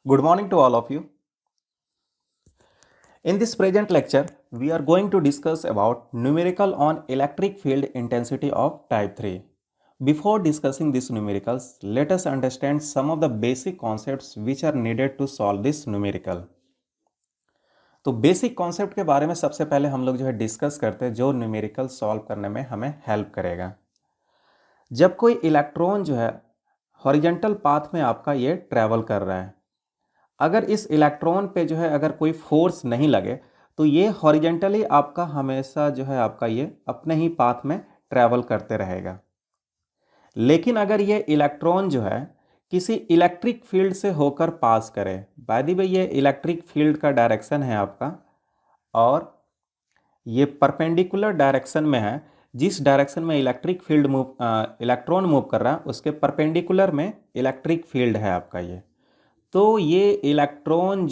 Good morning to all of you. In this present lecture, we are going to discuss about numerical on electric field intensity of type 3. Before discussing these numericals, let us understand some of the basic concepts which are needed to solve this numerical. तो basic concept के बारे में सबसे पहले हम लोग discuss करते हैं जो न्यूमेरिकल सॉल्व करने में हमें हेल्प करेगा। जब कोई इलेक्ट्रॉन हॉरिजेंटल पाथ में आपका ये ट्रैवल कर रहा है, अगर इस इलेक्ट्रॉन पे अगर कोई फोर्स नहीं लगे तो ये हॉरिजेंटली आपका हमेशा आपका ये अपने ही पाथ में ट्रैवल करते रहेगा। लेकिन अगर ये इलेक्ट्रॉन किसी इलेक्ट्रिक फील्ड से होकर पास करे, बाय द वे ये इलेक्ट्रिक फील्ड का डायरेक्शन है आपका और ये परपेंडिकुलर डायरेक्शन में है। जिस डायरेक्शन में इलेक्ट्रॉन मूव कर रहा है उसके परपेंडिकुलर में इलेक्ट्रिक फील्ड है आपका ये। तो ये इलेक्ट्रॉन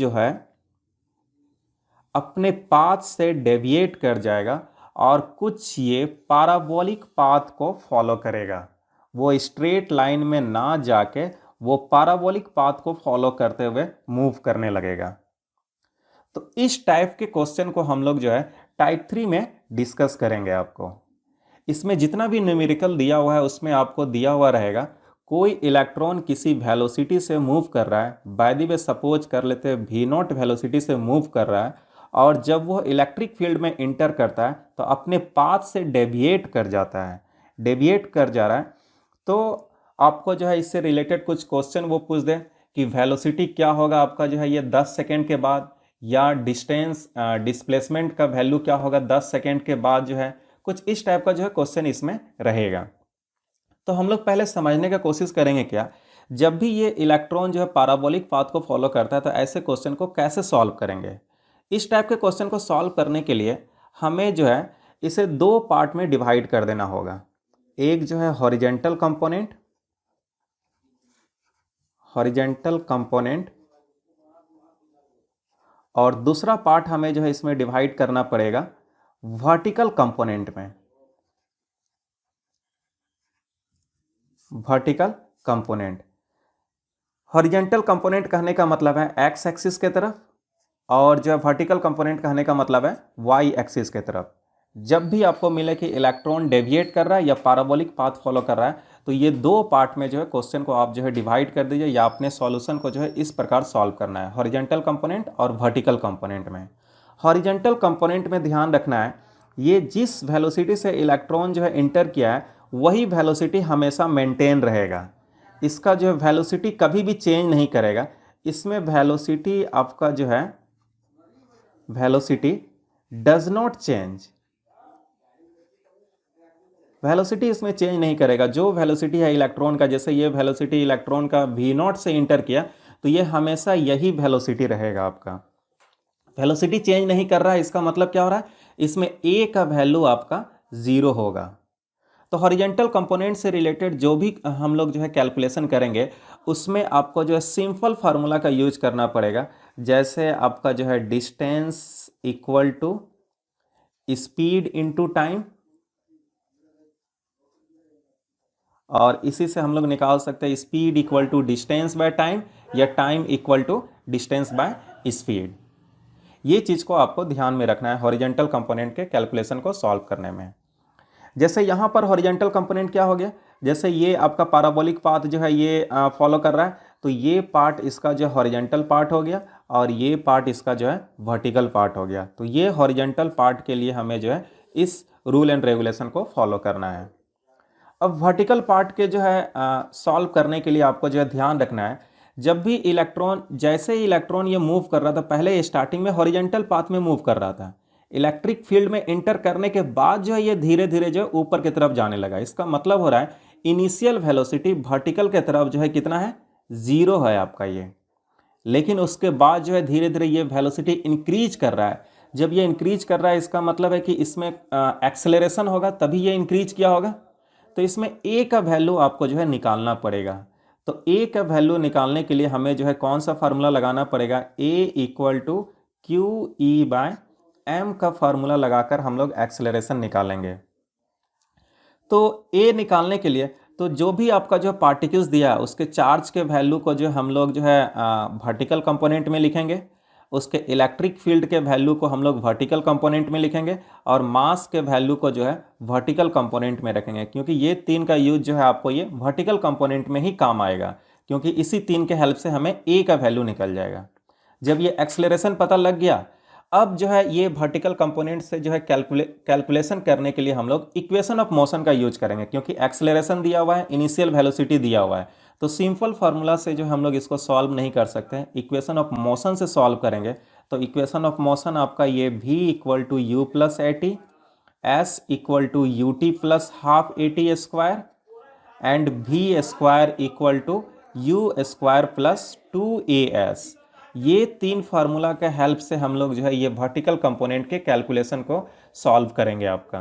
अपने पाथ से डेविएट कर जाएगा और कुछ ये पैराबोलिक पाथ को फॉलो करेगा। वो स्ट्रेट लाइन में ना जाके वो पैराबोलिक पाथ को फॉलो करते हुए मूव करने लगेगा। तो इस टाइप के क्वेश्चन को हम लोग टाइप 3 में डिस्कस करेंगे। आपको इसमें जितना भी न्यूमेरिकल दिया हुआ है उसमें आपको दिया हुआ रहेगा कोई इलेक्ट्रॉन किसी वेलोसिटी से मूव कर रहा है, बाय द वे सपोज कर लेते हैं v0 वेलोसिटी से मूव कर रहा है, और जब वो इलेक्ट्रिक फील्ड में इंटर करता है तो अपने पाथ से डेविएट कर जाता है, डेविएट कर जा रहा है। तो आपको इससे रिलेटेड कुछ क्वेश्चन वो पूछ दे कि वेलोसिटी क्या होगा आपका ये 10 सेकेंड के बाद, या डिस्टेंस डिस्प्लेसमेंट का वैल्यू क्या होगा 10 सेकेंड के बाद, कुछ इस टाइप का क्वेश्चन इसमें रहेगा। तो हम लोग पहले समझने का कोशिश करेंगे क्या, जब भी ये इलेक्ट्रॉन पैराबोलिक पाथ को फॉलो करता है तो ऐसे क्वेश्चन को कैसे सॉल्व करेंगे। इस टाइप के क्वेश्चन को सॉल्व करने के लिए हमें इसे दो पार्ट में डिवाइड कर देना होगा। एक हॉरिजेंटल कंपोनेंट, और दूसरा पार्ट हमें इसमें डिवाइड करना पड़ेगा वर्टिकल कंपोनेंट में। वर्टिकल कंपोनेंट, हॉरिजेंटल कंपोनेंट कहने का मतलब है एक्स एक्सिस के तरफ, और वर्टिकल कंपोनेंट कहने का मतलब है वाई एक्सिस के तरफ। जब भी आपको मिले कि इलेक्ट्रॉन डेविएट कर रहा है या पैराबोलिक पाथ फॉलो कर रहा है तो ये दो पार्ट में क्वेश्चन को आप डिवाइड कर दीजिए, या अपने सॉल्यूशन को इस प्रकार सॉल्व करना है, हॉरिजेंटल कंपोनेंट और वर्टिकल कंपोनेंट में। हॉरिजेंटल कंपोनेंट में ध्यान रखना है ये जिस वेलोसिटी से इलेक्ट्रॉन इंटर किया है वही वेलोसिटी हमेशा मेंटेन रहेगा। इसका वेलोसिटी कभी भी चेंज नहीं करेगा। इसमें वेलोसिटी आपका velocity does not change, velocity इसमें चेंज नहीं करेगा। जो वेलोसिटी है इलेक्ट्रॉन का, जैसे ये वेलोसिटी इलेक्ट्रॉन का v0 से इंटर किया तो ये हमेशा यही वेलोसिटी रहेगा आपका। वेलोसिटी चेंज नहीं कर रहा है, इसका मतलब क्या हो रहा है, इसमें a का वैल्यू आपका 0 होगा। तो हॉरिजेंटल कंपोनेंट से रिलेटेड जो भी हम लोग कैलकुलेशन करेंगे उसमें आपको सिंपल फार्मूला का यूज करना पड़ेगा। जैसे आपका distance equal to speed into time, और इसी से हम लोग निकाल सकते हैं speed equal to distance by time, या time equal to distance by speed. ये चीज़ को आपको ध्यान में रखना है हॉरिजेंटल कंपोनेंट के कैलकुलेशन को सॉल्व करने में। जैसे यहाँ पर हॉरिजेंटल कंपोनेंट क्या हो गया, जैसे ये आपका पैराबोलिक पाथ ये फॉलो कर रहा है तो ये पार्ट इसका हॉरिजेंटल पार्ट हो गया, और ये पार्ट इसका वर्टिकल पार्ट हो गया। तो ये हॉरिजेंटल पार्ट के लिए हमें इस रूल एंड रेगुलेशन को फॉलो करना है। अब वर्टिकल पार्ट के सॉल्व करने के लिए आपको ध्यान रखना है, जब भी इलेक्ट्रॉन, जैसे ही इलेक्ट्रॉन ये मूव कर रहा था, पहले स्टार्टिंग में हॉरिजेंटल पाथ में मूव कर रहा था, इलेक्ट्रिक फील्ड में इंटर करने के बाद ये धीरे धीरे ऊपर की तरफ जाने लगा। इसका मतलब हो रहा है इनिशियल वेलोसिटी वर्टिकल के तरफ कितना है, 0 है आपका ये। लेकिन उसके बाद धीरे धीरे ये वेलोसिटी इंक्रीज कर रहा है। जब ये इंक्रीज कर रहा है इसका मतलब है कि इसमें एक्सेलरेशन होगा, तभी ये इंक्रीज किया होगा। तो इसमें a का वैल्यू आपको निकालना पड़ेगा। तो a का वैल्यू निकालने के लिए हमें कौन सा फार्मूला लगाना पड़ेगा, a equal to Q E by M का फार्मूला लगाकर हम लोग एक्सेलरेशन निकालेंगे। तो a निकालने के लिए तो जो भी आपका जो पार्टिकल्स दिया उसके चार्ज के वैल्यू को जो हम लोग जो है वर्टिकल कंपोनेंट में लिखेंगे, उसके इलेक्ट्रिक फील्ड के वैल्यू को हम लोग वर्टिकल कंपोनेंट में लिखेंगे और मास के वैल्यू को जो है वर्टिकल कंपोनेंट में रखेंगे, क्योंकि ये तीन का यूज जो है आपको ये वर्टिकल कंपोनेंट में ही काम आएगा, क्योंकि इसी तीन के हेल्प से हमें ए का वैल्यू निकल जाएगा। जब ये एक्सेलरेशन पता लग गया, अब जो है ये वर्टिकल कंपोनेंट से जो है कैलकुलेशन करने के लिए हम लोग इक्वेशन ऑफ मोशन का यूज करेंगे, क्योंकि एक्सेलरेशन दिया हुआ है, इनिशियल वेलोसिटी दिया हुआ है, तो सिंपल फार्मूला से जो हम लोग इसको सॉल्व नहीं कर सकते हैं, इक्वेशन ऑफ मोशन से सॉल्व करेंगे। तो इक्वेशन ऑफ मोशन आपका ये v equal to u plus a t, s equal to u t plus half a t square and v square equal to u square plus 2as। ये तीन formula के help से हम लोग जो है ये वर्टिकल कंपोनेंट के कैलकुलेशन को सॉल्व करेंगे आपका।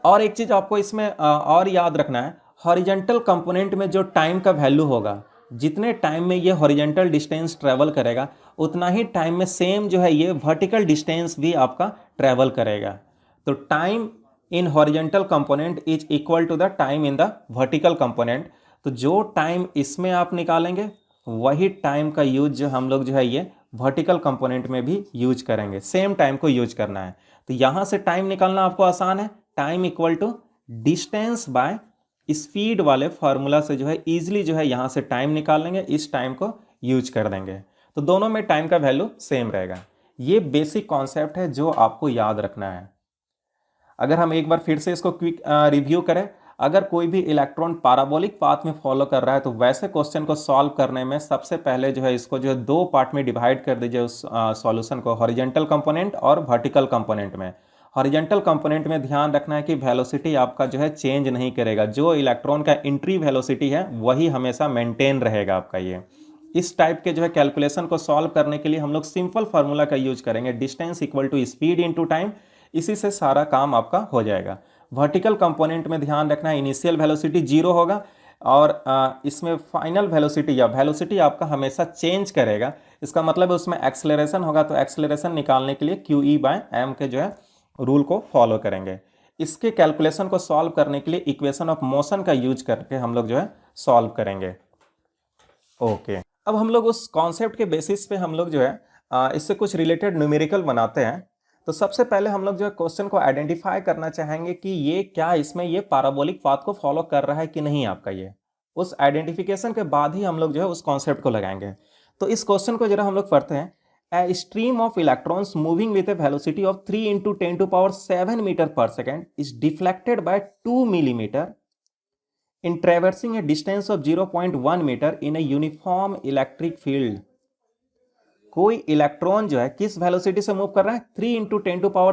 और एक चीज आपको इसमें और याद रखना है, हॉरिजेंटल कंपोनेंट में जो टाइम का वैल्यू होगा, जितने टाइम में ये हॉरिजेंटल डिस्टेंस ट्रेवल करेगा उतना ही टाइम में सेम जो है ये वर्टिकल डिस्टेंस भी आपका ट्रेवल करेगा। तो time in horizontal component is equal to the time in the vertical component. तो जो टाइम इसमें आप निकालेंगे वही टाइम का यूज जो हम लोग जो है ये वर्टिकल कंपोनेंट में भी यूज करेंगे, सेम टाइम को यूज करना है। तो यहां से टाइम निकालना आपको आसान है, time equal to distance by speed वाले फार्मूला से जो है इजीली जो है यहां से टाइम निकाल लेंगे, इस टाइम को यूज कर देंगे, तो दोनों में टाइम का वैल्यू सेम रहेगा। ये बेसिक कॉन्सेप्ट है जो आपको याद रखना है। अगर हम एक बार फिर से इसको क्विक रिव्यू करें, अगर कोई भी इलेक्ट्रॉन पैराबोलिक पाथ में फॉलो कर रहा है तो वैसे क्वेश्चन को सॉल्व करने में सबसे पहले जो है इसको जो है दो पार्ट में डिवाइड कर दीजिए उस सॉल्यूशन को, हॉरिजेंटल कंपोनेंट और वर्टिकल कंपोनेंट में। हॉरिजेंटल कंपोनेंट में ध्यान रखना है कि वेलोसिटी आपका जो है चेंज नहीं करेगा, जो इलेक्ट्रॉन का एंट्री वेलोसिटी है वही हमेशा मेंटेन रहेगा आपका। ये इस टाइप के जो है कैलकुलेशन को सॉल्व करने के लिए हम लोग सिंपल फार्मूला का यूज करेंगे, distance equal to speed into time, इसी से सारा काम आपका हो जाएगा। वर्टिकल कंपोनेंट में ध्यान रखना है इनिशियल वेलोसिटी 0 होगा और इसमें फाइनल वेलोसिटी या वेलोसिटी आपका हमेशा चेंज करेगा। इसका मतलब है उसमें एक्सेलरेशन होगा, तो एक्सेलरेशन निकालने के लिए QE/m के जो है रूल को फॉलो करेंगे। इसके कैलकुलेशन को सॉल्व करने के लिए इक्वेशन ऑफ मोशन का यूज करके हम लोग जो है सॉल्व करेंगे। ओके, अब हम लोग उस कॉन्सेप्ट के बेसिस पे हम लोग जो है इससे कुछ रिलेटेड न्यूमेरिकल बनाते हैं। तो सबसे पहले हम लोग जो है क्वेश्चन को आइडेंटिफाई करना चाहेंगे कि ये क्या इसमें ये पैराबोलिक पाथ को फॉलो कर रहा है कि नहीं आपका ये। उस आइडेंटिफिकेशन के बाद ही हम लोग जो है उस कॉन्सेप्ट को लगाएंगे। तो इस क्वेश्चन को जरा हम लोग पढ़ते हैं। A stream of electrons moving with a velocity of 3 × 10⁻⁷ metre पर second is deflected by 2 millimetre in traversing a distance of 0.1 metre in a uniform electric field। कोई इलेक्ट्रॉन जो है किस वेलोसिटी से मूव कर रहा है, 3 ×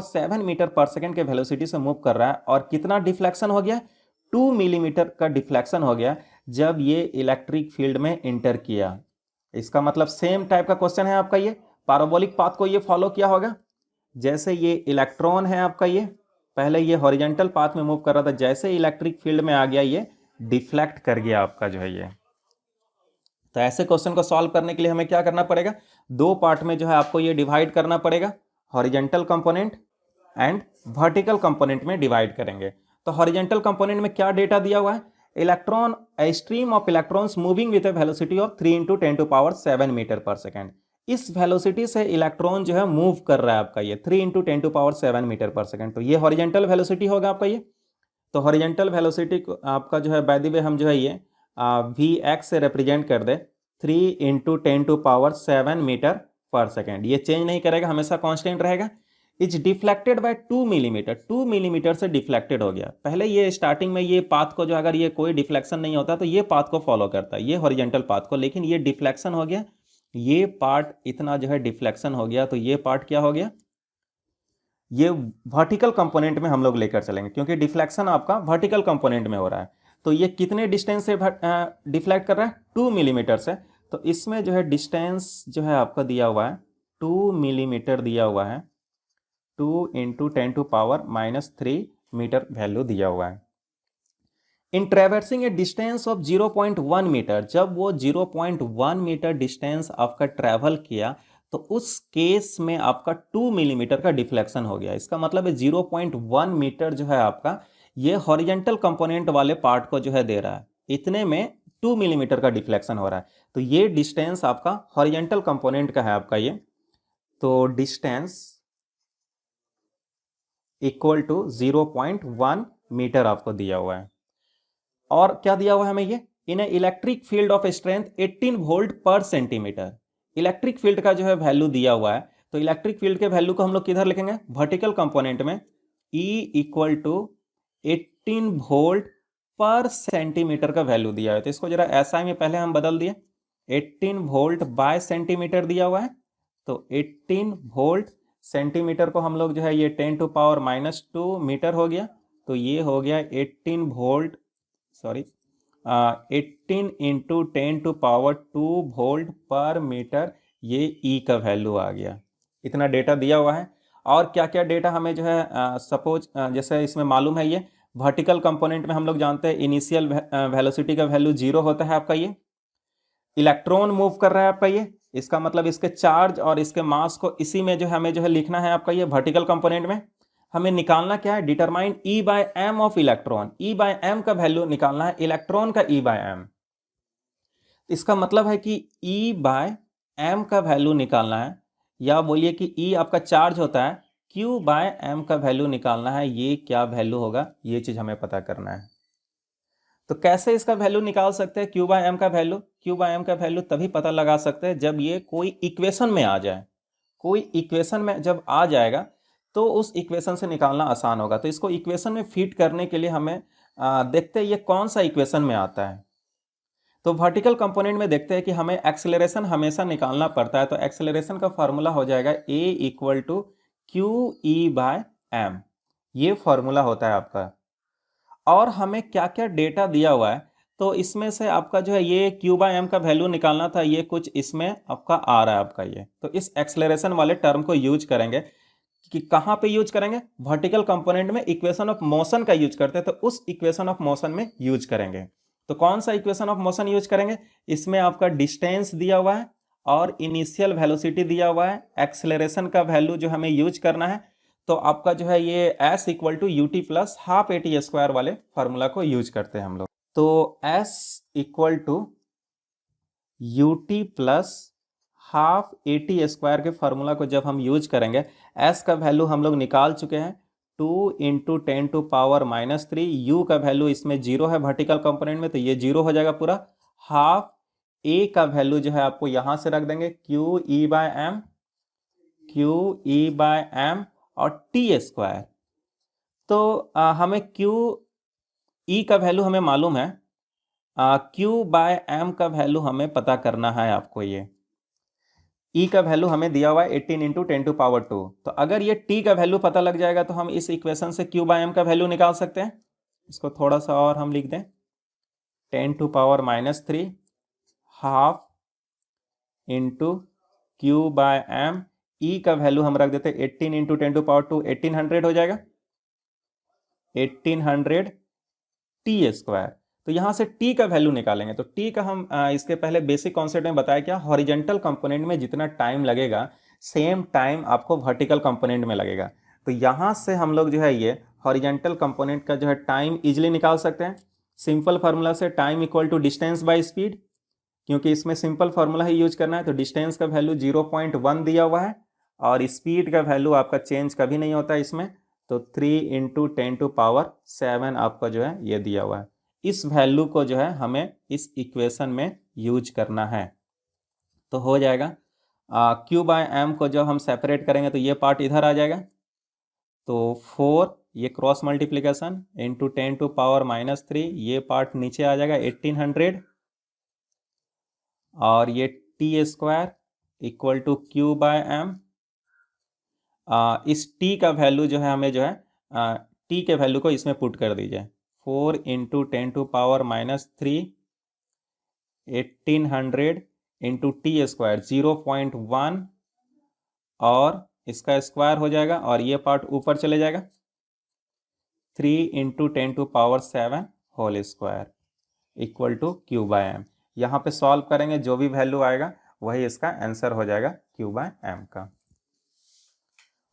10⁻⁷ मीटर पर सेकेंड के वेलोसिटी से मूव कर रहा है, और कितना डिफ्लेक्शन हो गया, 2 मिलीमीटर का डिफ्लेक्शन हो गया जब ये इलेक्ट्रिक फील्ड में इंटर किया। इसका मतलब सेम टाइप का क्वेश्चन है आपका, ये पैराबोलिक पाथ को ये फॉलो किया होगा। जैसे ये इलेक्ट्रॉन है आपका, ये पहले ये हॉरिजेंटल पाथ में मूव कर रहा था, जैसे इलेक्ट्रिक फील्ड में आ गया ये डिफ्लेक्ट कर गया आपका जो है ये। तो ऐसे क्वेश्चन को सॉल्व करने के लिए हमें क्या करना पड़ेगा, दो पार्ट में जो है आपको ये डिवाइड करना पड़ेगा, horizontal component and vertical component में डिवाइड करेंगे। तो हॉरिजेंटल कंपोनेंट में क्या डेटा दिया हुआ है, electron a stream of electrons moving with a velocity of 3 × 10⁻⁷ metre पर सेकेंड। इस वेलोसिटी से इलेक्ट्रॉन जो है मूव कर रहा है आपका ये 3 × 10⁻⁷ मीटर पर सेकेंड। तो ये हॉरिजेंटल वेलोसिटी होगा आपका ये। तो हॉरिजेंटल वेलोसिटी आपका जो है बाय द वे हम जो है ये Vx से रिप्रेजेंट कर दे 3 × 10⁻⁷ मीटर पर सेकेंड, ये चेंज नहीं करेगा, हमेशा कांस्टेंट रहेगा। Is deflected by 2 millimetre, 2 millimetre से डिफ्लेक्टेड हो गया। पहले ये स्टार्टिंग में ये पाथ को जो अगर ये कोई डिफ्लेक्शन नहीं होता तो ये पाथ को फॉलो करता है, ये हॉरिजेंटल पाथ को, लेकिन ये डिफ्लेक्शन हो गया, ये पार्ट इतना जो है डिफ्लेक्शन हो गया, तो ये पार्ट क्या हो गया, ये वर्टिकल कंपोनेंट में हम लोग लेकर चलेंगे, क्योंकि डिफ्लेक्शन आपका वर्टिकल कंपोनेंट में हो रहा है। तो ये कितने डिस्टेंस से डिफ्लेक्ट कर रहा है, 2 मिलीमीटर से। तो इसमें जो है डिस्टेंस जो है आपका दिया हुआ है 2 मिलीमीटर दिया हुआ है, 2 × 10⁻³ मीटर वैल्यू दिया हुआ है। In traversing a distance of 0.1 metre, जब वो 0.1 मीटर डिस्टेंस आपका ट्रेवल किया तो उस केस में आपका 2 मिलीमीटर का डिफ्लेक्शन हो गया। इसका मतलब है 0.1 मीटर जो है आपका ये हॉरिजेंटल कंपोनेंट वाले पार्ट को जो है दे रहा है, इतने में 2 मिलीमीटर का डिफ्लेक्शन हो रहा है। तो ये डिस्टेंस आपका हॉरिजेंटल कंपोनेंट का है आपका ये। तो डिस्टेंस इक्वल टू 0.1 मीटर आपको दिया हुआ है। और क्या दिया हुआ है हमें ये, इन electric field of strength 18 volt पर सेंटीमीटर। इलेक्ट्रिक फील्ड का जो है वैल्यू दिया हुआ है, तो इलेक्ट्रिक फील्ड के वैल्यू को हम लोग किधर लिखेंगे, वर्टिकल कंपोनेंट में। E इक्वल टू 18 वोल्ट पर सेंटीमीटर का वैल्यू दिया है, तो इसको जरा SI में पहले हम बदल दिए, 18 वोल्ट बाय सेंटीमीटर दिया हुआ है। तो 18 वोल्ट सेंटीमीटर को हम लोग जो है ये 10 टू पावर -2 मीटर हो गया। तो ये हो गया 18 volt, sorry 18 into 10 to power 2 volt per metre, ये E का वैल्यू आ गया। इतना डेटा दिया हुआ है। और क्या क्या डेटा हमें जो है सपोज जैसे इसमें मालूम है, ये वर्टिकल कंपोनेंट में हम लोग जानते हैं इनिशियल वेलोसिटी का वैल्यू 0 होता है आपका। ये इलेक्ट्रॉन मूव कर रहा है आपका ये, इसका मतलब इसके चार्ज और इसके मास को इसी में जो है हमें जो है लिखना है आपका ये वर्टिकल कंपोनेंट में। हमें निकालना क्या है, determine E by m of electron. E by M का वैल्यू निकालना है, इलेक्ट्रॉन का E बाय एम। इसका मतलब है कि E बाय एम का वैल्यू निकालना है, या बोलिए कि E आपका चार्ज होता है, Q बाय एम का वैल्यू निकालना है। ये क्या वैल्यू होगा, ये चीज हमें पता करना है। तो कैसे इसका वैल्यू निकाल सकते हैं, Q बाय एम का वैल्यू? Q बाय एम का वैल्यू तभी पता लगा सकते हैं जब ये कोई इक्वेशन में आ जाए। कोई इक्वेशन में जब आ जाएगा तो उस इक्वेशन से निकालना आसान होगा। तो इसको इक्वेशन में फिट करने के लिए हमें देखते हैं ये कौन सा इक्वेशन में आता है। तो वर्टिकल कंपोनेंट में देखते हैं कि हमें एक्सेलरेशन हमेशा निकालना पड़ता है। तो एक्सेलरेशन का फॉर्मूला हो जाएगा A equal to QE by m, ये फॉर्मूला होता है आपका। और हमें क्या क्या डेटा दिया हुआ है, तो इसमें से आपका जो है ये Q बाय एम का वैल्यू निकालना था, ये कुछ इसमें आपका आ रहा है आपका ये। तो इस एक्सेलरेशन वाले टर्म को यूज करेंगे कि कहाँ पे यूज करेंगे, वर्टिकल कंपोनेंट में इक्वेशन ऑफ मोशन का यूज करते हैं, तो उस इक्वेशन ऑफ मोशन में यूज करेंगे। तो कौन सा इक्वेशन ऑफ मोशन यूज करेंगे, इसमें आपका डिस्टेंस दिया हुआ है और इनिशियल वेलोसिटी दिया हुआ है, एक्सेलरेशन का वैल्यू जो हमें यूज करना है। तो आपका जो है ये S equal to UT plus half AT square वाले फॉर्मूला को यूज करते हैं हम लोग। तो S equal to UT plus half AT square के फार्मूला को जब हम यूज करेंगे, S का वैल्यू हम लोग निकाल चुके हैं 2 इंटू 10 टू पावर -3। U का वैल्यू इसमें 0 है वर्टिकल कंपोनेंट में, तो ये 0 हो जाएगा पूरा। हाफ A का वैल्यू जो है आपको यहां से रख देंगे QE by m, QE by m और T स्क्वायर। तो हमें QE का वैल्यू हमें मालूम है, Q बाय एम का वैल्यू हमें पता करना है आपको। ये E का वैल्यू हमें दिया हुआ है 18 इंटू 10 टू पावर 2। तो अगर ये T का वैल्यू पता लग जाएगा तो हम इस इक्वेशन से Q बाय एम का वैल्यू निकाल सकते हैं। इसको थोड़ा सा और हम लिख दें, 10 to power -3 half into Q by m. E का वैल्यू हम रख देते हैं 18 इंटू 10 टू पावर 2, 1800 हो जाएगा, 1800 T स्क्वायर। तो यहां से T का वैल्यू निकालेंगे। तो T का हम इसके पहले बेसिक कॉन्सेप्ट में बताया क्या, हॉरिजेंटल कंपोनेंट में जितना टाइम लगेगा सेम टाइम आपको वर्टिकल कंपोनेंट में लगेगा। तो यहां से हम लोग जो है ये हॉरिजेंटल कंपोनेंट का जो है टाइम इजिली निकाल सकते हैं। सिंपल फार्मूला से time equal to distance by speed, क्योंकि इसमें सिंपल फार्मूला ही यूज करना है। तो डिस्टेंस का वैल्यू 0.1 दिया हुआ है और स्पीड का वैल्यू आपका चेंज कभी नहीं होता इसमें। तो 3 इंटू 10 टू पावर 7 आपका जो है ये दिया हुआ है। इस वैल्यू को जो है हमें इस इक्वेशन में यूज करना है। तो हो जाएगा Q बाय एम को जब हम सेपरेट करेंगे तो ये पार्ट इधर आ जाएगा। तो 4 ये cross multiplication into 10 to power -3, ये पार्ट नीचे आ जाएगा 1800 और ये T square equal to Q by m. इस T का वैल्यू जो है हमें जो है T के वैल्यू को इसमें पुट कर दीजिए, 4 into 10 to power -3, 1800 into T square 0.1 और इसका स्क्वायर हो जाएगा और ये पार्ट ऊपर चले जाएगा, 3 into 10 to power 7 whole square equal to Q by m. यहाँ पे सॉल्व करेंगे, जो भी वैल्यू आएगा वही इसका आंसर हो जाएगा Q बाय एम का।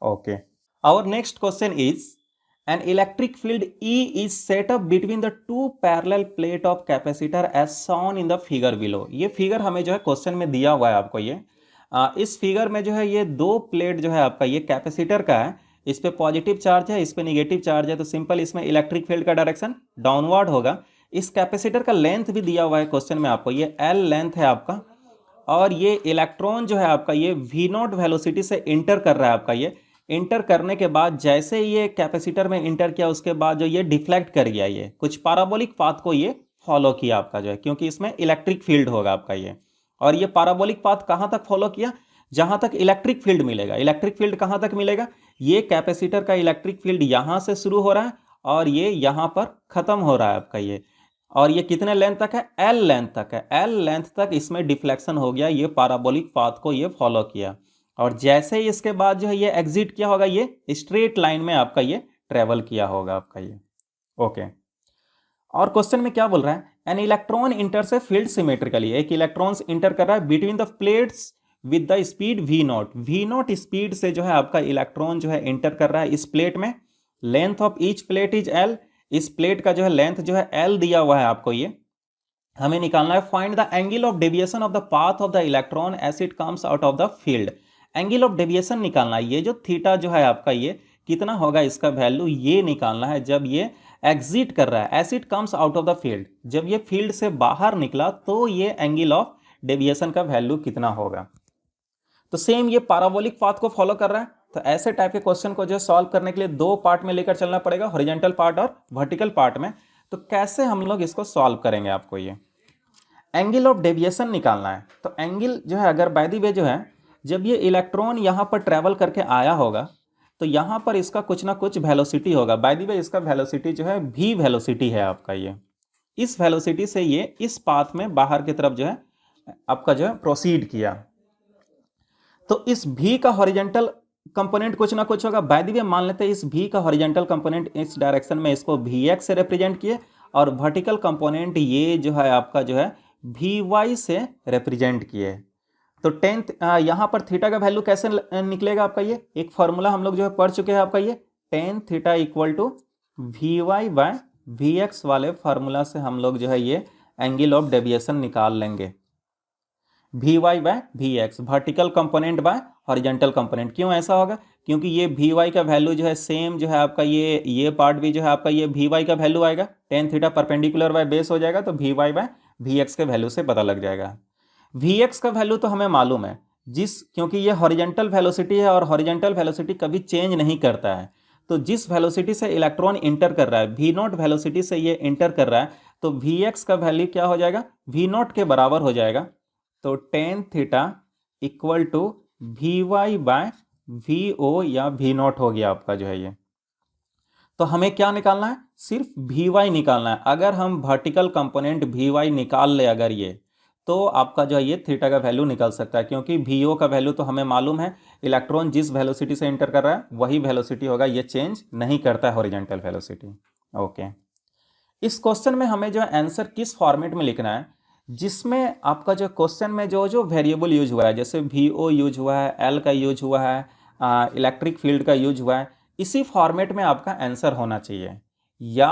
Okay, our next question is an electric field E is set up between the two parallel plate of capacitor as shown in the figure below. ये फिगर हमें जो है क्वेश्चन में दिया हुआ है आपको। ये इस फिगर में जो है ये दो प्लेट जो है आपका ये कैपेसिटर का है, इस पे पॉजिटिव चार्ज है, इस पे निगेटिव चार्ज है, तो सिंपल इसमें इलेक्ट्रिक फील्ड का डायरेक्शन डाउनवर्ड होगा। इस कैपेसिटर का लेंथ भी दिया हुआ है क्वेश्चन में आपको, ये एल लेंथ है आपका, और ये इलेक्ट्रॉन जो है आपका ये वी नॉट वेलोसिटी से इंटर कर रहा है आपका। ये इंटर करने के बाद जैसे ये कैपेसिटर में इंटर किया उसके बाद जो ये डिफ्लेक्ट कर गया, ये कुछ पाराबोलिक पाथ को ये फॉलो किया आपका जो है, क्योंकि इसमें इलेक्ट्रिक फील्ड होगा आपका ये। और ये पाराबोलिक पाथ कहाँ तक फॉलो किया, जहां तक इलेक्ट्रिक फील्ड मिलेगा। इलेक्ट्रिक फील्ड कहां तक मिलेगा, ये कैपेसिटर का इलेक्ट्रिक फील्ड यहां से शुरू हो रहा है और ये यहां पर खत्म हो रहा है आपका ये, और ये कितने लेंथ तक है, एल लेंथ तक है। एल लेंथ तक इसमें डिफ्लेक्शन हो गया, ये पाराबोलिक पाथ को ये फॉलो किया, और जैसे ही इसके बाद जो है ये एग्जिट किया होगा, ये स्ट्रेट लाइन में आपका ये ट्रेवल किया होगा आपका ये। ओके, और क्वेश्चन में क्या बोल रहा है, एन इलेक्ट्रॉन इंटर से फील्ड सिमेट्रिकली, एक इलेक्ट्रॉन्स इंटर कर रहा है between the plates with the speed v naught. V naught speed से जो है आपका इलेक्ट्रॉन जो है इंटर कर रहा है इस प्लेट में। Length of each plate is L, इस प्लेट का जो है लेंथ जो है एल दिया हुआ है आपको। ये हमें निकालना है, find the angle of deviation of the path of the electron as it comes out of the field. Angle of deviation निकालना है, ये जो थीटा जो है आपका ये कितना होगा इसका वैल्यू, ये निकालना है जब ये एग्जिट कर रहा है, as it comes out of the field, जब ये फील्ड से बाहर निकला तो ये एंगल ऑफ डेविएशन का वैल्यू कितना होगा। तो सेम ये पैराबोलिक पाथ को फॉलो कर रहा है, तो ऐसे टाइप के क्वेश्चन को जो सॉल्व करने के लिए दो पार्ट में लेकर चलना पड़ेगा, हॉरिजॉन्टल पार्ट और वर्टिकल पार्ट में। तो कैसे हम लोग इसको सॉल्व करेंगे, आपको ये एंगल ऑफ डेविएशन निकालना है। तो एंगल जो है अगर बाय द वे जो है जब ये इलेक्ट्रॉन यहाँ पर ट्रेवल करके आया होगा तो यहाँ पर इसका कुछ ना कुछ वेलोसिटी होगा। बाय द वे इसका वेलोसिटी जो है v वेलोसिटी है आपका ये, इस वेलोसिटी से ये इस पाथ में बाहर की तरफ जो है आपका जो है प्रोसीड किया। तो इस v का हॉरिजॉन्टल कंपोनेंट कुछ ना कुछ होगा। बाय द वे मान लेते हैं इस v का हॉरिजॉन्टल कंपोनेंट इस डायरेक्शन में इसको vx से रिप्रेजेंट किए, और वर्टिकल कंपोनेंट ये जो है आपका जो है vy से रिप्रेजेंट किए। तो टेंथ यहाँ पर थीटा का वैल्यू कैसे निकलेगा आपका, ये एक फॉर्मूला हम लोग जो है पढ़ चुके हैं आपका, ये tan theta equal to vy by vx वाले फार्मूला से हम लोग जो है ये एंगल ऑफ डेविएशन निकाल लेंगे। vy by vx, vertical component by horizontal component. क्यों ऐसा होगा, क्योंकि ये vy का वैल्यू जो है सेम जो है आपका ये पार्ट भी जो है आपका ये vy का वैल्यू आएगा, tan theta perpendicular by base हो जाएगा, तो vy बाय vx के वैल्यू से पता लग जाएगा। vx का वैल्यू तो हमें मालूम है, क्योंकि ये हॉरिजॉन्टल वेलोसिटी है और हॉरिजॉन्टल वेलोसिटी कभी चेंज नहीं करता है। तो जिस वेलोसिटी से इलेक्ट्रॉन इंटर कर रहा है, v नॉट वेलोसिटी से ये इंटर कर रहा है, तो vx का वैल्यू क्या हो जाएगा, v नॉट के बराबर हो जाएगा। तो tan theta equal to vy by vo या v नॉट हो गया आपका जो है ये। तो हमें क्या निकालना है, सिर्फ vy निकालना है। अगर हम वर्टिकल कंपोनेंट vy निकाल ले अगर ये, तो आपका जो है ये थीटा का वैल्यू निकल सकता है, क्योंकि vo का वैल्यू तो हमें मालूम है, इलेक्ट्रॉन जिस वेलोसिटी से इंटर कर रहा है वही वेलोसिटी होगा, ये चेंज नहीं करता है हॉरिजॉन्टल वेलोसिटी। ओके, इस क्वेश्चन में हमें जो है आंसर किस फॉर्मेट में लिखना है, जिसमें आपका जो क्वेश्चन में जो वेरिएबल यूज हुआ है, जैसे vo यूज हुआ है, l का यूज हुआ है, इलेक्ट्रिक फील्ड का यूज हुआ है, इसी फॉर्मेट में आपका आंसर होना चाहिए, या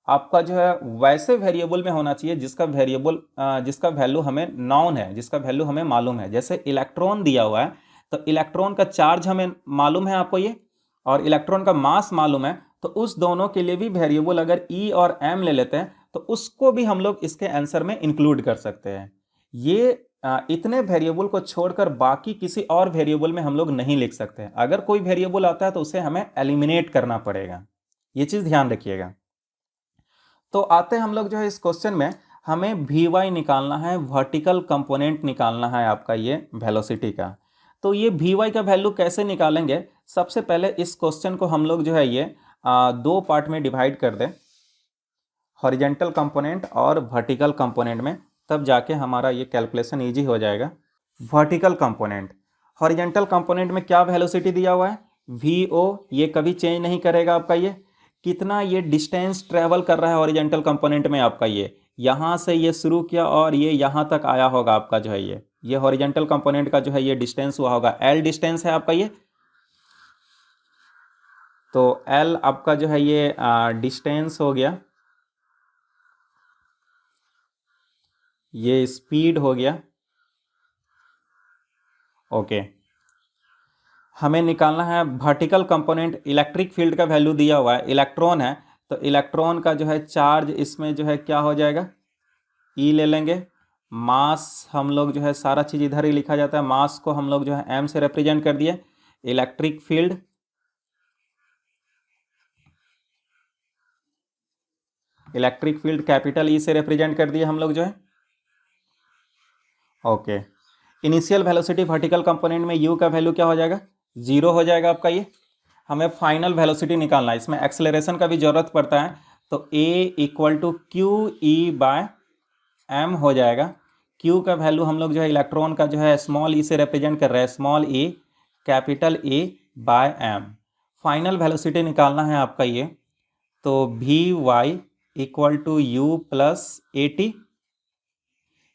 आपका जो है वैसे वेरिएबल में होना चाहिए जिसका वैल्यू हमें नॉन है, जिसका वैल्यू हमें मालूम है। जैसे इलेक्ट्रॉन दिया हुआ है, तो इलेक्ट्रॉन का चार्ज हमें मालूम है आपको ये, और इलेक्ट्रॉन का मास मालूम है, तो उस दोनों के लिए भी वेरिएबल अगर e और m ले लेते हैं तो उसको भी हम लोग इसके आंसर में इंक्लूड कर सकते हैं। ये इतने वेरिएबल को छोड़कर बाकी किसी और वेरिएबल में हम लोग नहीं लिख सकते। अगर कोई वेरिएबल आता है तो उसे हमें एलिमिनेट करना पड़ेगा, ये चीज़ ध्यान रखिएगा। तो आते हम लोग जो है इस क्वेश्चन में, हमें vy निकालना है, वर्टिकल कंपोनेंट निकालना है आपका ये वेलोसिटी का। तो ये vy का वैल्यू कैसे निकालेंगे, सबसे पहले इस क्वेश्चन को हम लोग जो है ये दो पार्ट में डिवाइड कर दें, हॉरिजॉन्टल कंपोनेंट और वर्टिकल कंपोनेंट में, तब जाके हमारा ये कैलकुलेशन ईजी हो जाएगा। वर्टिकल कंपोनेंट, हॉरिजॉन्टल कंपोनेंट में क्या वेलोसिटी दिया हुआ है, vo, ये कभी चेंज नहीं करेगा आपका ये। कितना ये डिस्टेंस ट्रेवल कर रहा है हॉरिजॉन्टल कंपोनेंट में आपका ये, यहाँ से ये शुरू किया और ये यहाँ तक आया होगा आपका जो है ये हॉरिजॉन्टल कंपोनेंट का जो है ये डिस्टेंस हुआ होगा, l डिस्टेंस है आपका ये। तो L आपका जो है ये डिस्टेंस हो गया, ये स्पीड हो गया। ओके, हमें निकालना है वर्टिकल कंपोनेंट। इलेक्ट्रिक फील्ड का वैल्यू दिया हुआ है, इलेक्ट्रॉन है, तो इलेक्ट्रॉन का जो है चार्ज इसमें जो है क्या हो जाएगा, ई ले लेंगे। मास हम लोग जो है सारा चीज़ इधर ही लिखा जाता है, मास को हम लोग जो है एम से रिप्रेजेंट कर दिए। Electric field, electric field capital E से रिप्रेजेंट कर दिए हम लोग जो है। Okay, initial velocity vertical component में यू का वैल्यू क्या हो जाएगा, 0 हो जाएगा आपका ये। हमें फाइनल वेलोसिटी निकालना है, इसमें एक्सेलरेशन का भी जरूरत पड़ता है, तो a equal to Q E by m हो जाएगा। क्यू का वैल्यू हम लोग जो है इलेक्ट्रॉन का जो है स्मॉल ई से रिप्रेजेंट कर रहे हैं, small e capital a by m. Final velocity निकालना है आपका ये, तो v y equal to u plus a t.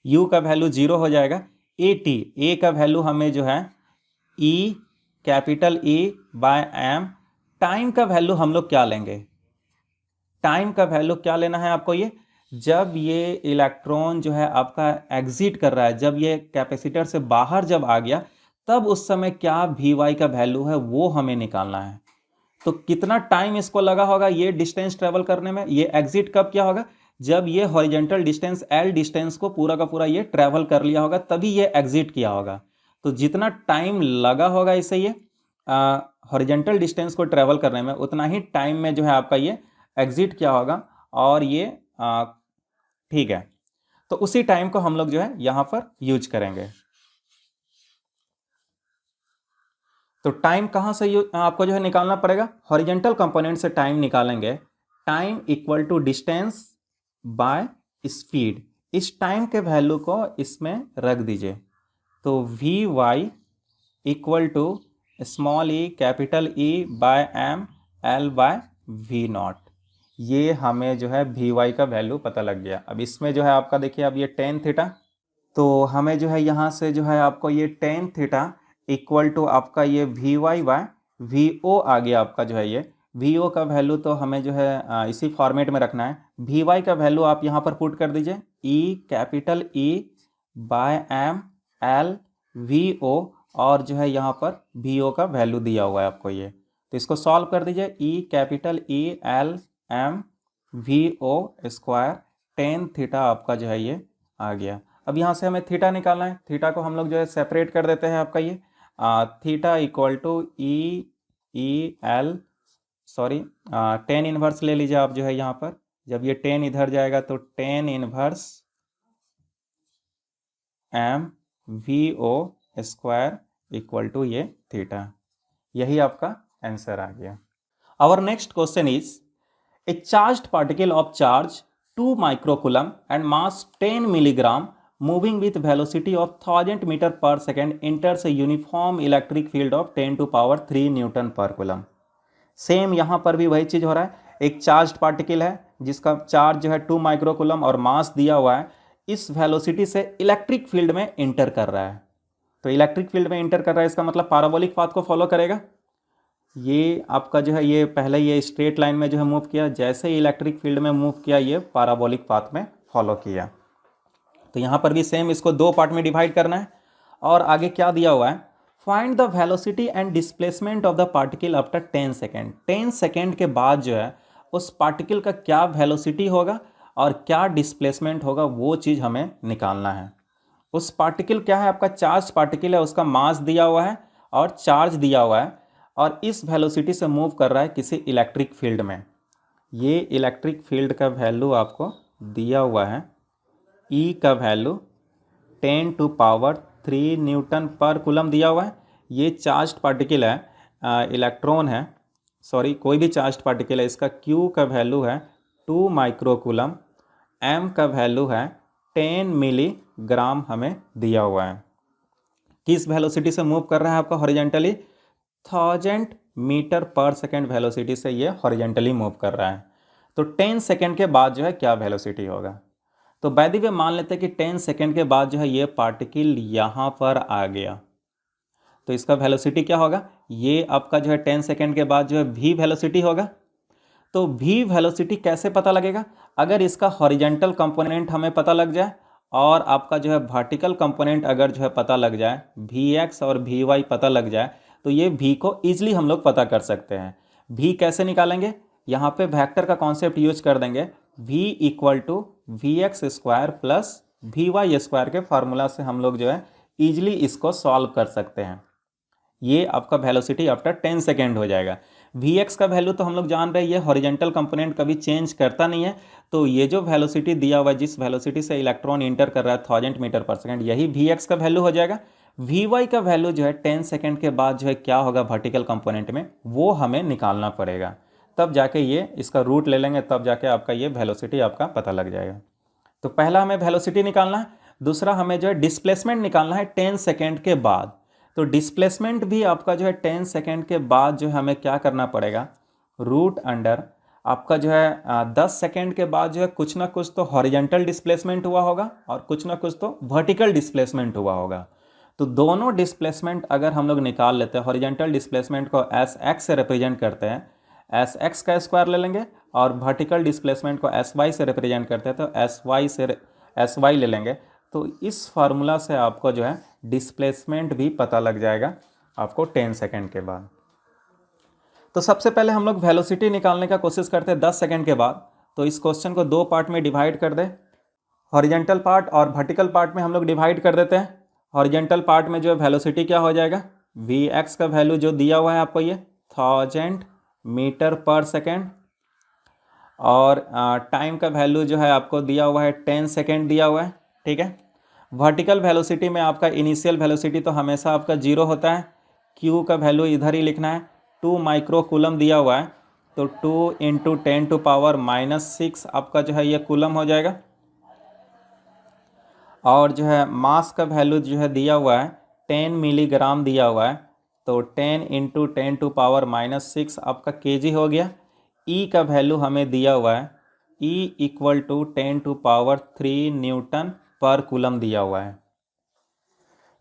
U का वैल्यू 0 हो जाएगा। ए टी, ए का वैल्यू हमें जो है e capital E by m. Time का वैल्यू हम लोग क्या लेंगे, टाइम का वैल्यू क्या लेना है आपको, ये जब ये इलेक्ट्रॉन जो है आपका एग्जिट कर रहा है, जब ये कैपेसिटर से बाहर जब आ गया, तब उस समय क्या वी वाई का वैल्यू है वो हमें निकालना है। तो कितना टाइम इसको लगा होगा ये डिस्टेंस ट्रेवल करने में, ये एग्जिट कब क्या होगा, जब ये हॉरिजेंटल डिस्टेंस एल डिस्टेंस को पूरा का पूरा ये ट्रेवल कर लिया होगा, तभी ये एग्जिट किया होगा। तो जितना टाइम लगा होगा इसे ये हॉरिजेंटल डिस्टेंस को ट्रेवल करने में, उतना ही टाइम में जो है आपका ये एग्जिट किया होगा। और ये ठीक है, तो उसी टाइम को हम लोग जो है यहां पर यूज करेंगे। तो टाइम कहां से आपको जो है निकालना पड़ेगा, हॉरिजेंटल कंपोनेंट से टाइम निकालेंगे। Time equal to distance by speed. इस टाइम के वैल्यू को इसमें रख दीजिए, तो v y equal to small e capital E by m l by v naught. ये हमें जो है वी वाई का वैल्यू पता लग गया। अब इसमें जो है आपका देखिए, अब ये टेन थीटा, तो हमें जो है यहाँ से जो है आपको ये टेन थीटा इक्वल टू आपका ये v y by v o आ गया आपका जो है ये। वी ओ का वैल्यू तो हमें जो है इसी फॉर्मेट में रखना है। वी वाई का वैल्यू आप यहाँ पर पुट कर दीजिए, e capital E by m l v o, और जो है यहाँ पर वी ओ का वैल्यू दिया हुआ है आपको ये, तो इसको सॉल्व कर दीजिए। E capital E l m v o square tan theta आपका जो है ये आ गया। अब यहाँ से हमें थीटा निकालना है, थीटा को हम लोग जो है सेपरेट कर देते हैं आपका ये। Theta equal to e l sorry tan inverse ले लीजिए आप जो है यहाँ पर। जब ये टेन इधर जाएगा तो tan inverse m v o square equal to ये थीटा। यही आपका आंसर आ गया। Our next question is a charged particle of charge 2 microcoulomb and mass 10 milligram moving with velocity of 1000 meter per second enters a uniform electric field of 10 to power 3 Newton पर coulomb. Same यहाँ पर भी वही चीज़ हो रहा है, एक charge particle है जिसका चार्ज जो है 2 माइक्रोकूलम और मास दिया हुआ है, इस वेलोसिटी से इलेक्ट्रिक फील्ड में इंटर कर रहा है। तो इलेक्ट्रिक फील्ड में इंटर कर रहा है, इसका मतलब पैराबोलिक पाथ को फॉलो करेगा। ये आपका जो है ये पहले ये स्ट्रेट लाइन में जो है मूव किया, जैसे ही इलेक्ट्रिक फील्ड में मूव किया ये पैराबोलिक पाथ में फॉलो किया। तो यहाँ पर भी सेम इसको दो पार्ट में डिवाइड करना है। और आगे क्या दिया हुआ है, find the velocity and displacement of the particle after 10 second. 10 second के बाद जो है उस पार्टिकल का क्या वेलोसिटी होगा और क्या डिस्प्लेसमेंट होगा, वो चीज़ हमें निकालना है। उस पार्टिकल क्या है, आपका चार्ज पार्टिकल है, उसका मास दिया हुआ है और चार्ज दिया हुआ है, और इस वेलोसिटी से मूव कर रहा है किसी इलेक्ट्रिक फील्ड में। ये इलेक्ट्रिक फील्ड का वैल्यू आपको दिया हुआ है, ई का वैल्यू 10 टू पावर 3 न्यूटन पर कूलम दिया हुआ है। ये चार्ज्ड पार्टिकल है, इलेक्ट्रॉन है, सॉरी कोई भी चार्ज्ड पार्टिकल है, इसका क्यू का वैल्यू है 2 माइक्रोकूलम, एम का वैल्यू है 10 मिलीग्राम हमें दिया हुआ है। किस वेलोसिटी से मूव कर रहा है आपका हॉरिजेंटली, 1000 मीटर पर सेकेंड वेलोसिटी से ये हॉरिजेंटली मूव कर रहा है। तो 10 सेकेंड के बाद जो है क्या वेलोसिटी होगा, तो बाय द वे मान लेते हैं कि 10 सेकेंड के बाद जो है ये पार्टिकल यहाँ पर आ गया, तो इसका वेलोसिटी क्या होगा, ये आपका जो है 10 सेकेंड के बाद जो है v वेलोसिटी होगा। तो v वेलोसिटी कैसे पता लगेगा? अगर इसका हॉरिजेंटल कंपोनेंट हमें पता लग जाए और आपका जो है वर्टिकल कंपोनेंट अगर जो है पता लग जाए, vx और vy पता लग जाए, तो ये v को ईजिली हम लोग पता कर सकते हैं। v कैसे निकालेंगे? यहाँ पे वेक्टर का कॉन्सेप्ट यूज कर देंगे। v equal to v x square plus v y square के फार्मूला से हम लोग जो है ईजिली इसको सॉल्व कर सकते हैं। ये आपका वेलोसिटी आफ्टर 10 सेकेंड हो जाएगा। Vx का वैल्यू तो हम लोग जान रहे हैं, ये हॉरिजेंटल कंपोनेंट कभी चेंज करता नहीं है। तो ये जो वेलोसिटी दिया हुआ है, जिस वेलोसिटी से इलेक्ट्रॉन इंटर कर रहा है 1000 मीटर पर सेकेंड, यही Vx का वैल्यू हो जाएगा। Vy का वैल्यू जो है 10 सेकेंड के बाद जो है क्या होगा वर्टिकल कंपोनेंट में, वो हमें निकालना पड़ेगा। तब जाके ये इसका रूट ले लेंगे, तब जाके आपका ये वेलोसिटी आपका पता लग जाएगा। तो पहला हमें वेलोसिटी निकालना है, दूसरा हमें जो है डिस्प्लेसमेंट निकालना है 10 सेकेंड के बाद। तो डिस्प्लेसमेंट भी आपका जो है 10 सेकेंड के बाद जो है हमें क्या करना पड़ेगा, रूट अंडर आपका जो है 10 सेकेंड के बाद जो है कुछ ना कुछ तो हॉरिजेंटल डिस्प्लेसमेंट हुआ होगा और कुछ ना कुछ तो वर्टिकल डिस्प्लेसमेंट हुआ होगा। तो दोनों डिस्प्लेसमेंट अगर हम लोग निकाल लेते हैं, हॉरिजेंटल डिस्प्लेसमेंट को एस एक्स से रिप्रेजेंट करते हैं, एस एक्स का स्क्वायर ले लेंगे, और वर्टिकल डिस्प्लेसमेंट को एस वाई से रिप्रेजेंट करते हैं तो एस वाई ले लेंगे। तो इस फार्मूला से आपको जो है डिस्प्लेसमेंट भी पता लग जाएगा आपको 10 सेकेंड के बाद। तो सबसे पहले हम लोग वेलोसिटी निकालने का कोशिश करते हैं 10 सेकेंड के बाद। तो इस क्वेश्चन को दो पार्ट में डिवाइड कर दे, हॉरिजेंटल पार्ट और वर्टिकल पार्ट में हम लोग डिवाइड कर देते हैं। हॉरिजेंटल पार्ट में जो है वेलोसिटी क्या हो जाएगा, वी एक्स का वैल्यू जो दिया हुआ है आपको ये 1000 मीटर पर सेकेंड, और टाइम का वैल्यू जो है आपको दिया हुआ है 10 सेकेंड दिया हुआ है, ठीक है। वर्टिकल वेलोसिटी में आपका इनिशियल वेलोसिटी तो हमेशा आपका 0 होता है, क्यू का वैल्यू इधर ही लिखना है, 2 माइक्रो कूलम दिया हुआ है, तो 2 इंटू 10⁻⁻6 आपका जो है ये कूलम हो जाएगा। और जो है मास का वैल्यू जो है दिया हुआ है 10 मिलीग्राम दिया हुआ है, तो 10 इंटू 10⁻⁻6 आपका केजी हो गया। ई का वैल्यू हमें दिया हुआ है, ई इक्वल टू 10⁻³ न्यूटन पर कूलम दिया हुआ है।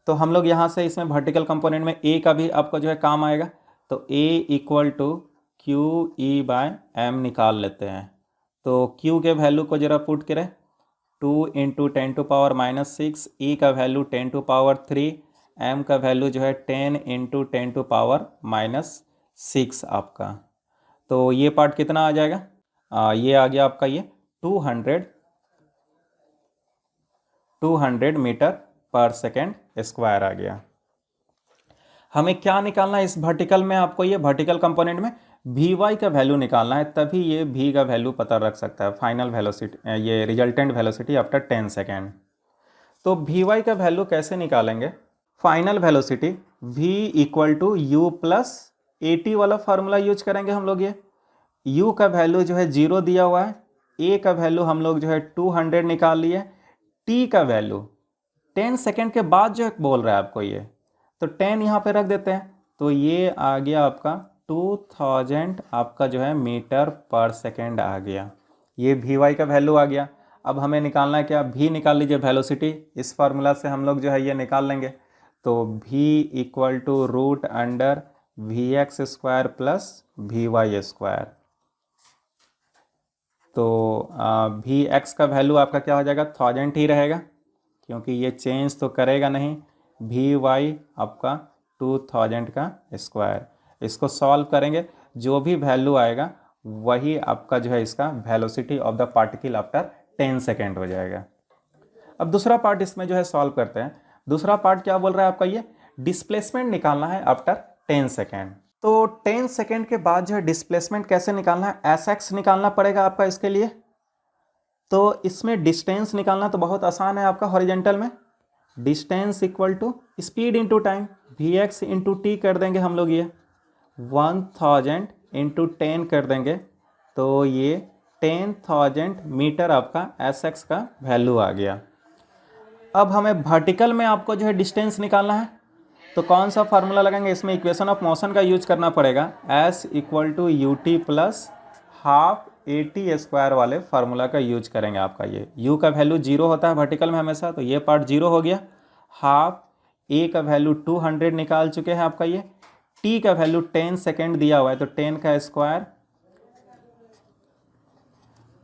तो हम लोग यहाँ से इसमें वर्टिकल कंपोनेंट में ए का भी आपको जो है काम आएगा, तो a equal to Q E by m निकाल लेते हैं। तो क्यू के वैल्यू को जरा पुट करें, 2 इंटू 10⁻⁻6, ई का वैल्यू 10⁻³ एम का वैल्यू जो है 10 इंटू 10⁻⁻6 आपका। तो ये पार्ट कितना आ जाएगा, ये आ गया आपका ये 200 मीटर पर सेकेंड स्क्वायर आ गया। हमें क्या निकालना है इस वर्टिकल में, आपको ये वर्टिकल कंपोनेंट में वी वाई का वैल्यू निकालना है, तभी ये v का वैल्यू पता रख सकता है, फाइनल वेलोसिटी, ये रिजल्टेंट वेलोसिटी आफ्टर 10 सेकेंड। तो वी वाई का वैल्यू कैसे निकालेंगे, final velocity v equal to u plus AT वाला फार्मूला यूज करेंगे हम लोग। ये u का वैल्यू जो है 0 दिया हुआ है, a का वैल्यू हम लोग जो है 200 निकाल लिए, t का वैल्यू 10 सेकेंड के बाद जो है बोल रहा है आपको ये, तो 10 यहाँ पे रख देते हैं, तो ये आ गया आपका 2000 आपका जो है मीटर पर सेकेंड आ गया। ये वी वाई का वैल्यू आ गया। अब हमें निकालना है क्या, v निकाल लीजिए वेलोसिटी, इस फार्मूला से हम लोग जो है ये निकाल लेंगे। तो v equal to root under v x square plus v y square. तो वी एक्स का वैल्यू आपका क्या हो जाएगा, 1000 ही रहेगा क्योंकि ये चेंज तो करेगा नहीं। वी वाई आपका 2000 का स्क्वायर, इसको सॉल्व करेंगे, जो भी वैल्यू आएगा वही आपका जो है इसका velocity of the particle after 10 second हो जाएगा। अब दूसरा पार्ट इसमें जो है सॉल्व करते हैं। दूसरा पार्ट क्या बोल रहा है आपका, ये डिस्प्लेसमेंट निकालना है आफ्टर 10 सेकेंड। तो 10 सेकेंड के बाद जो है डिस्प्लेसमेंट कैसे निकालना है, एस एक्स निकालना पड़ेगा आपका इसके लिए। तो इसमें डिस्टेंस निकालना तो बहुत आसान है आपका, हॉरिजेंटल में distance equal to speed into time, v x into t कर देंगे हम लोग, ये 1000 इंटू 10 कर देंगे, तो ये 10,000 मीटर आपका एस एक्स का वैल्यू आ गया। अब हमें वर्टिकल में आपको जो है डिस्टेंस निकालना है, तो कौन सा फार्मूला लगाएंगे, इसमें इक्वेशन ऑफ मोशन का यूज करना पड़ेगा, s equal to u t plus half AT square वाले फार्मूला का यूज करेंगे। आपका ये u का वैल्यू 0 होता है वर्टिकल में हमेशा, तो ये पार्ट 0 हो गया। हाफ a का वैल्यू 200 निकाल चुके हैं आपका ये, t का वैल्यू 10 सेकेंड दिया हुआ है, तो 10 का स्क्वायर,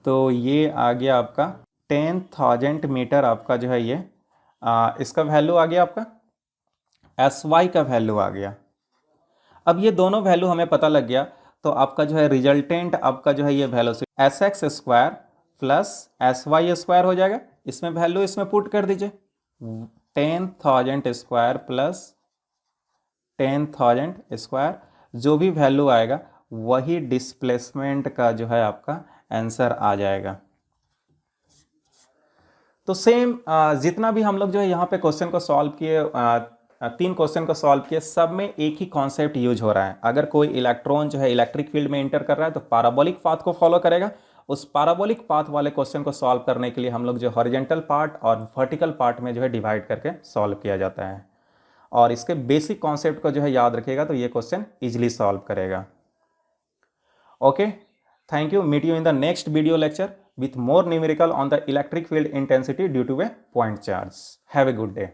तो ये आ गया आपका 10,000 मीटर आपका जो है ये इसका वैल्यू आ गया आपका, SY का वैल्यू आ गया। अब ये दोनों वैल्यू हमें पता लग गया, तो आपका जो है रिजल्टेंट आपका जो है ये velocity SX square plus SY square हो जाएगा। इसमें वैल्यू इसमें पुट कर दीजिए, 10,000 स्क्वायर प्लस 10,000 स्क्वायर, जो भी वैल्यू आएगा वही डिस्प्लेसमेंट का जो है आपका आंसर आ जाएगा। तो सेम जितना भी हम लोग जो है यहाँ पे क्वेश्चन को सॉल्व किए, 3 क्वेश्चन को सॉल्व किए, सब में एक ही कॉन्सेप्ट यूज हो रहा है। अगर कोई इलेक्ट्रॉन जो है इलेक्ट्रिक फील्ड में एंटर कर रहा है तो पैराबोलिक पाथ को फॉलो करेगा। उस पैराबोलिक पाथ वाले क्वेश्चन को सॉल्व करने के लिए हम लोग जो हॉरिजॉन्टल पार्ट और वर्टिकल पार्ट में जो है डिवाइड करके सॉल्व किया जाता है, और इसके बेसिक कॉन्सेप्ट को जो है याद रखिएगा तो ये क्वेश्चन इजिली सॉल्व करेगा। Okay, thank you. Meet you in the next video lecture with more numerical on the electric field intensity due to a point charge. Have a good day.